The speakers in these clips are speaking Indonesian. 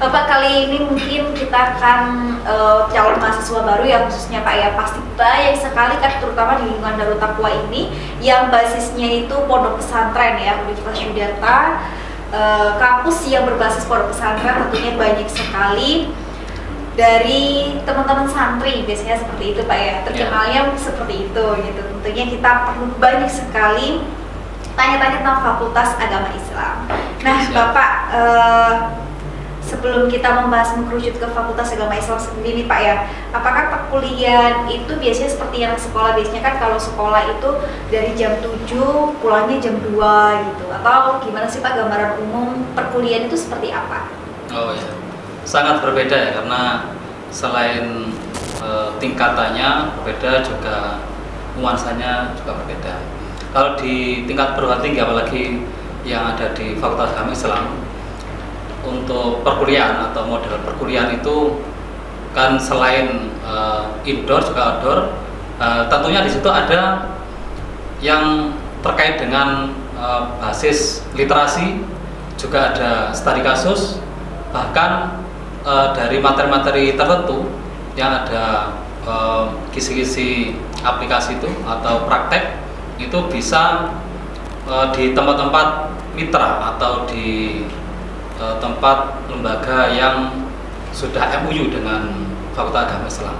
Bapak, kali ini mungkin kita akan calon mahasiswa baru ya, khususnya Pak ya, pasti banyak sekali kan, terutama di lingkungan Darut Taqwa ini yang basisnya itu pondok pesantren ya, Universitas Yudharta. Kampus yang berbasis pondok pesantren tentunya banyak sekali dari teman-teman santri, biasanya seperti itu Pak ya, terkenalnya seperti itu gitu. Tentunya kita perlu banyak sekali tanya-tanya tentang Fakultas Agama Islam. Nah Bapak, sebelum kita membahas mengerucut ke Fakultas Agama Islam sendiri Pak ya, apakah perkuliahan itu biasanya seperti yang sekolah? Biasanya kan kalau sekolah itu dari jam 7 pulangnya jam 2 gitu, atau gimana sih Pak gambaran umum perkuliahan itu seperti apa? Oh ya, sangat berbeda ya, karena selain tingkatannya berbeda, juga nuansanya juga berbeda. Kalau di tingkat perguruan tinggi, apalagi yang ada di Fakultas Agama Islam, untuk perkuliahan atau model perkuliahan itu kan selain indoor juga outdoor. Tentunya di situ ada yang terkait dengan basis literasi, juga ada studi kasus, bahkan dari materi-materi tertentu yang ada kisi-kisi aplikasi itu atau praktek itu bisa di tempat-tempat mitra atau di tempat lembaga yang sudah MOU dengan Fakultas Agama Islam.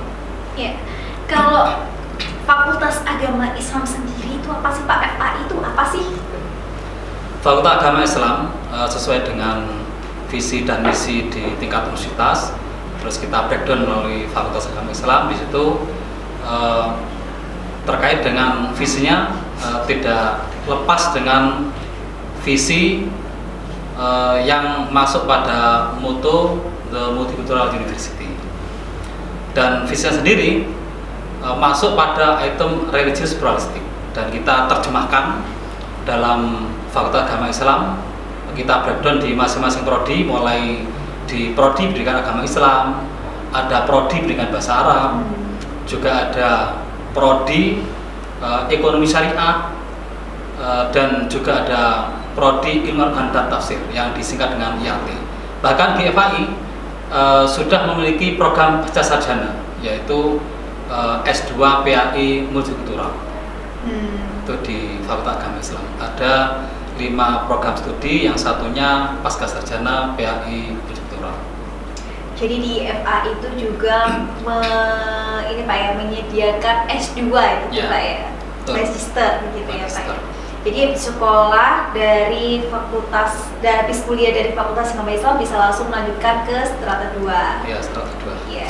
Ya, kalau Fakultas Agama Islam sendiri itu apa sih Pak? FAI itu apa sih? Fakultas Agama Islam sesuai dengan visi dan misi di tingkat universitas, terus kita breakdown melalui Fakultas Agama Islam. Di situ terkait dengan visinya tidak lepas dengan visi yang masuk pada motto The Multicultural University, dan visinya sendiri masuk pada item religious pluralistic, dan kita terjemahkan dalam Fakultas Agama Islam. Kita breakdown di masing-masing prodi, mulai di prodi pendidikan agama Islam, ada prodi pendidikan bahasa Arab, juga ada prodi ekonomi syariah, dan juga ada prodi ilmu Al-Quran dan tafsir yang disingkat dengan IAT. Bahkan di FAI sudah memiliki program pasca sarjana, yaitu S2 PAI Multikultural. Itu di Fakultas Agama Islam ada 5 program studi, yang satunya pasca sarjana PAI Multikultural. Jadi di FA itu juga ini Pak ya, menyediakan S2 gitu Pak ya, magister gitu ya Pak ya. Jadi sekolah dari fakultas, dan habis kuliah dari Fakultas Agama Islam bisa langsung melanjutkan ke strata 2. Iya, strata 2. Iya.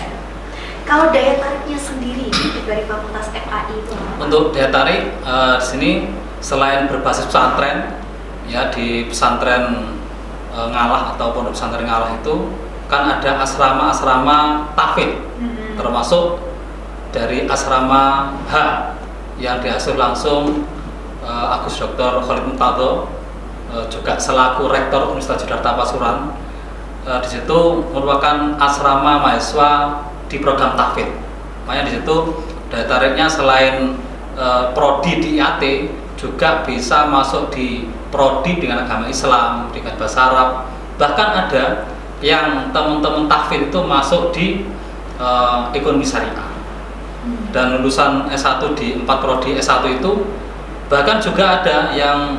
Kalau daya tariknya sendiri dari Fakultas FAI itu apa? Untuk daya tarik di sini selain berbasis pesantren, ya di pesantren Ngalah atau pondok pesantren Ngalah itu kan ada asrama-asrama tahfidz, termasuk dari asrama H yang diasuh langsung Agus Dr. Khalid Muqtado, juga selaku Rektor Universitas Yudharta Pasuruan. Di situ merupakan asrama mahasiswa di program tahfidz. Makanya di situ daya tariknya selain prodi di IAT, juga bisa masuk di prodi dengan agama Islam, dengan bahasa Arab. Bahkan ada yang teman-teman tahfidz itu masuk di ekonomi syariah. Dan lulusan S1 di 4 prodi S1 itu, bahkan juga ada yang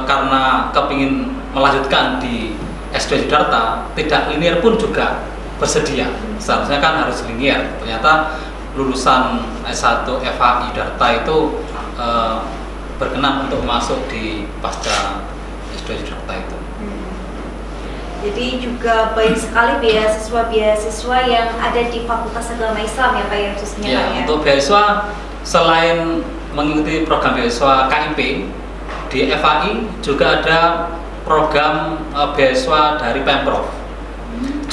karena kepingin melanjutkan di S2 Yudharta, tidak linear pun juga bersedia. Seharusnya kan harus linear. Ternyata lulusan S1 FAI Yudharta itu berkenan untuk masuk di pasca S2 Yudharta itu. Jadi juga banyak sekali beasiswa yang ada di Fakultas Agama Islam ya Pak ya, khususnya ya, Pak ya. Untuk beasiswa, selain mengikuti program beasiswa KIP di FAI, juga ada program beasiswa dari Pemprov,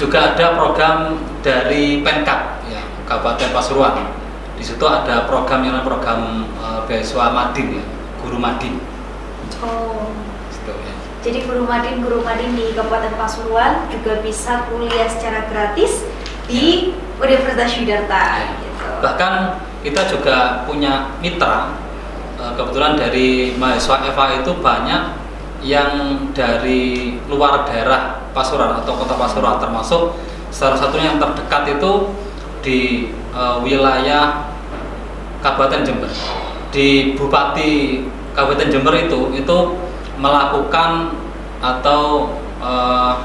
juga ada program dari Pemkab ya, Kabupaten Pasuruan. Di situ ada program yang namanya program beasiswa Madin ya, Guru Madin. Oh. Situ, ya. Jadi guru Madin di Kabupaten Pasuruan juga bisa kuliah secara gratis di Universitas Yudharta. Gitu. Bahkan kita juga punya mitra, kebetulan dari mahasiswa FA itu banyak yang dari luar daerah Pasuruan atau Kota Pasuruan, termasuk salah satunya yang terdekat itu di wilayah Kabupaten Jember. Di Bupati Kabupaten Jember itu melakukan atau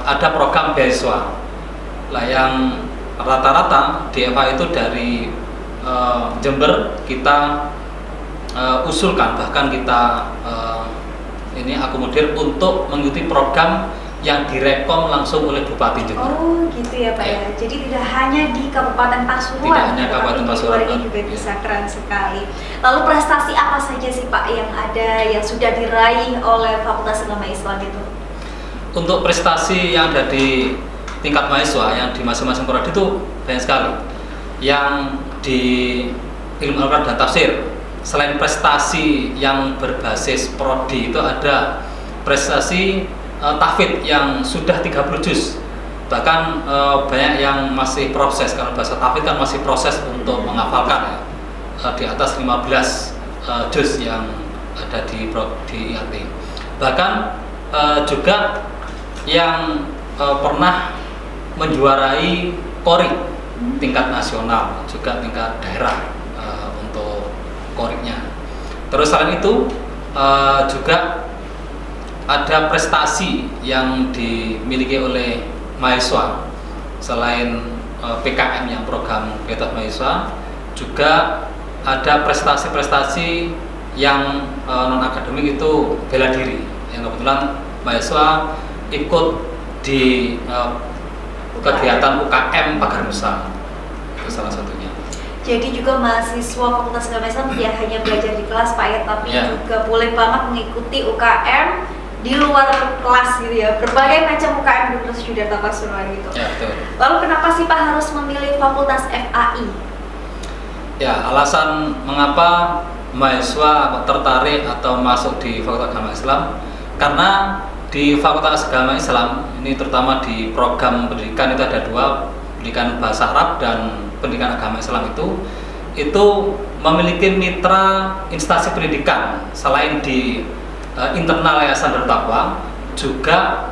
ada program beasiswa lah yang rata-rata DFA itu dari Jember kita usulkan, bahkan kita ini akomodir untuk mengikuti program yang direkom langsung oleh Bupati Jember. Oh gitu ya Pak ya. Jadi tidak hanya di Kabupaten Pasuruan, Tidak hanya Kabupaten tapi Pasuruan, di luar ini juga bisa keren sekali. Lalu prestasi apa saja sih Pak yang ada yang sudah diraih oleh Fakultas Agama Islam itu? Untuk prestasi yang ada di tingkat mahasiswa yang di masing-masing prodi itu banyak sekali. Yang di ilmu Al-Quran dan tafsir, selain prestasi yang berbasis prodi itu ada prestasi tahfidz yang sudah 30 juz. Bahkan banyak yang masih proses, karena bahasa tahfidz kan masih proses untuk menghafalkan ya. Di atas 15 juz yang ada di IAT. Bahkan juga yang pernah menjuarai Qori tingkat nasional, juga tingkat daerah untuk Qorinya. Terus selain itu juga ada prestasi yang dimiliki oleh mahasiswa selain PKM yang program kreatif mahasiswa, juga ada prestasi-prestasi yang non akademik itu bela diri yang kebetulan mahasiswa ikut di kegiatan UKM Pagar Nusa, itu salah satunya. Jadi juga mahasiswa Fakultas Agama Islam tidak hanya belajar di kelas Pak ya, tapi juga boleh banget mengikuti UKM di luar kelas gitu ya, berbagai macam UKM di Universitas Yudharta Pasuruan gitu. Ya, betul. Lalu kenapa sih Pak harus memilih Fakultas FAI? Ya, alasan mengapa mahasiswa tertarik atau masuk di Fakultas Agama Islam, karena di Fakultas Agama Islam ini terutama di program pendidikan itu ada dua, pendidikan bahasa Arab dan pendidikan agama Islam itu memiliki mitra instansi pendidikan selain di internal Yayasan Darut Taqwa, juga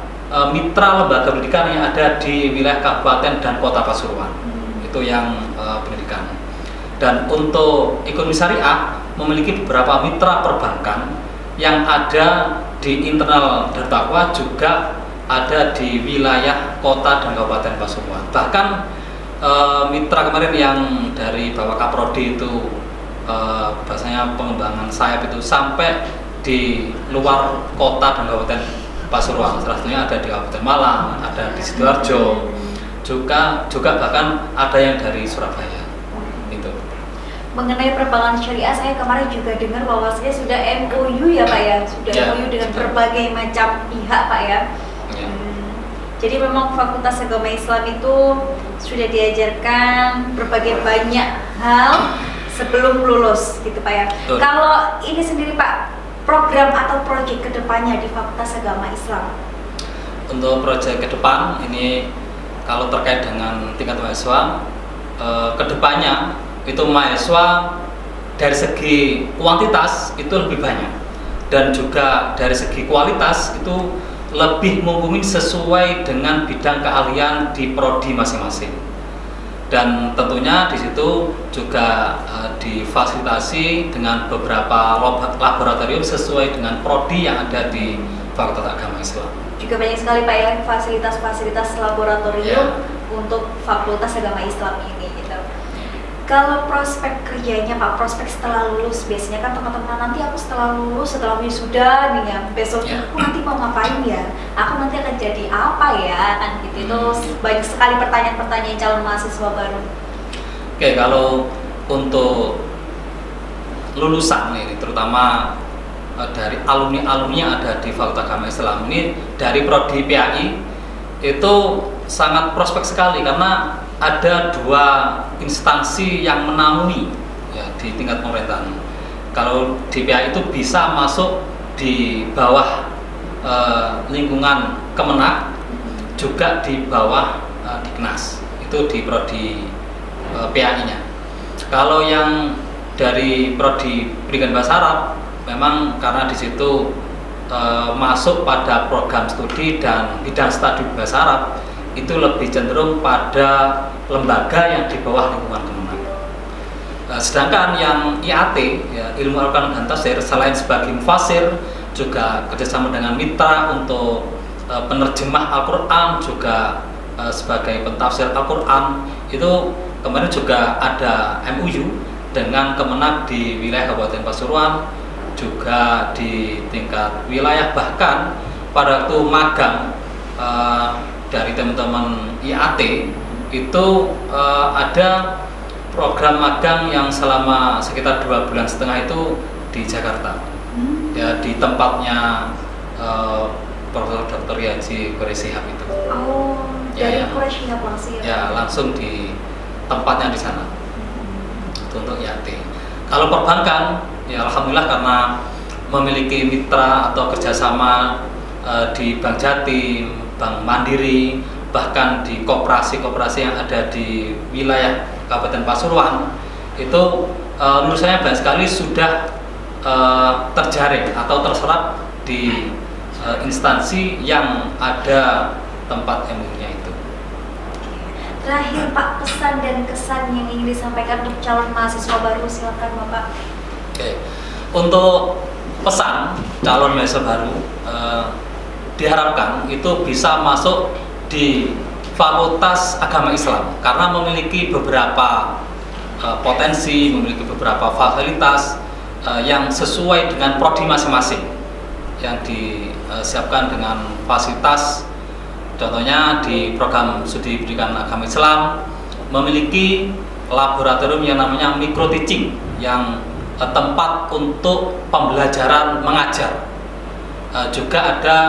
mitra lembaga pendidikan yang ada di wilayah Kabupaten dan Kota Pasuruan. Itu yang pendidikan. Dan untuk ekonomi syariah memiliki beberapa mitra perbankan yang ada di internal Darut Taqwa, juga ada di wilayah Kota dan Kabupaten Pasuruan. Bahkan mitra kemarin yang dari Bapak Kaprodi itu bahasanya pengembangan sayap itu sampai di luar kota dan Kabupaten Pasuruan. Salah satunya ada di Kabupaten Malang, ada di Sidoarjo, juga bahkan ada yang dari Surabaya. Itu. Mengenai perbankan syariah, saya kemarin juga dengar bahwasanya sudah MOU ya Pak ya, sudah MOU dengan berbagai macam pihak Pak ya. Jadi memang Fakultas Agama Islam itu sudah diajarkan berbagai banyak hal sebelum lulus gitu Pak ya. Betul. Kalau ini sendiri Pak, program atau proyek kedepannya di Fakultas Agama Islam? Untuk proyek ke depan ini, kalau terkait dengan tingkat mahasiswa, kedepannya itu mahasiswa dari segi kuantitas itu lebih banyak, dan juga dari segi kualitas itu lebih mumpuni sesuai dengan bidang keahlian di prodi masing-masing. Dan tentunya di situ juga difasilitasi dengan beberapa laboratorium sesuai dengan prodi yang ada di Fakultas Agama Islam. Juga banyak sekali Pak ya fasilitas-fasilitas laboratorium untuk Fakultas Agama Islam ini gitu. Kalau prospek kerjanya Pak, prospek setelah lulus, biasanya kan teman-teman nanti aku setelah lulus, setelah wisuda nih ya, besoknya aku nanti mau ngapain ya, aku nanti akan jadi apa ya, kan gitu. Itu banyak sekali pertanyaan-pertanyaan calon mahasiswa baru. Oke, kalau untuk lulusan ini, terutama dari alumni-alumni yang ada di Fakultas Agama Islam ini, dari prodi PAI itu sangat prospek sekali, karena ada dua instansi yang menaungi ya, di tingkat pemerintahan. Kalau di PAI itu bisa masuk di bawah lingkungan Kemenak, juga di bawah Diknas, itu di prodi PAI-nya. Kalau yang dari prodi pendidikan bahasa Arab, memang karena di situ masuk pada program studi dan bidang studi bahasa Arab itu lebih cenderung pada lembaga yang di bawah lingkungan Kemenag. Sedangkan yang IAT, ya, ilmu Al-Quran dan Tafsir, selain sebagai mufasir, juga kerjasama dengan mitra untuk penerjemah Al-Quran, juga sebagai pentafsir Al-Quran. Itu kemarin juga ada MUU dengan Kemenag di wilayah Kabupaten Pasuruan, juga di tingkat wilayah, bahkan pada waktu magang dari teman-teman IAT itu ada program magang yang selama sekitar 2,5 bulan itu di Jakarta, ya, di tempatnya Profesor Dr. Yaji Quraisyihab itu. Oh, dari Ya, Quraisyihab langsung. Ya, langsung di tempatnya di sana. Itu untuk IAT. Kalau perbankan, ya alhamdulillah karena memiliki mitra atau kerjasama di Bank Jatim, Bank Mandiri, bahkan di koperasi-koperasi yang ada di wilayah Kabupaten Pasuruan, itu menurut saya banyak sekali sudah terjaring atau terserap di instansi yang ada tempat MU-nya itu. Terakhir Pak, pesan dan kesan yang ingin disampaikan untuk calon mahasiswa baru, silakan Bapak. Oke. Untuk pesan calon mahasiswa baru, diharapkan itu bisa masuk di Fakultas Agama Islam karena memiliki beberapa potensi, memiliki beberapa fasilitas yang sesuai dengan prodi masing-masing yang disiapkan dengan fasilitas. Contohnya di program studi pendidikan agama Islam memiliki laboratorium yang namanya micro teaching, yang tempat untuk pembelajaran mengajar. Juga ada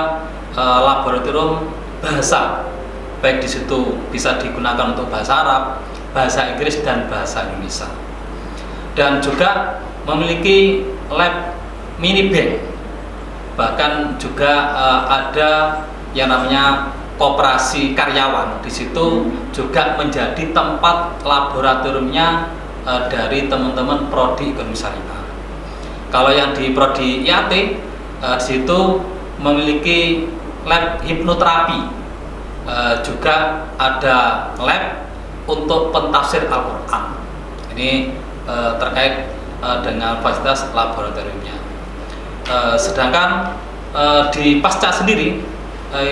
laboratorium bahasa, baik di situ bisa digunakan untuk bahasa Arab, bahasa Inggris, dan bahasa Indonesia. Dan juga memiliki lab mini bank, bahkan juga ada yang namanya koperasi karyawan. Di situ juga menjadi tempat laboratoriumnya dari teman-teman prodi ekonomi syariah. Kalau yang di prodi IAT, di situ memiliki lab hipnoterapi, juga ada lab untuk pentafsir Al-Quran. Ini terkait dengan fasilitas laboratoriumnya. Sedangkan di Pasca sendiri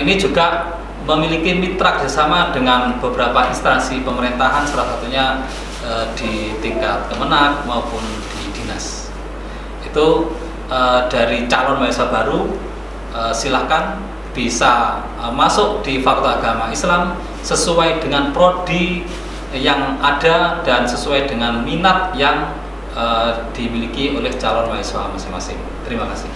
ini juga memiliki mitra kerjasama dengan beberapa instansi pemerintahan, salah satunya di tingkat Kemenag maupun di dinas. Itu dari calon mahasiswa baru, silahkan bisa masuk di Fakultas Agama Islam sesuai dengan prodi yang ada dan sesuai dengan minat yang dimiliki oleh calon mahasiswa masing-masing. Terima kasih.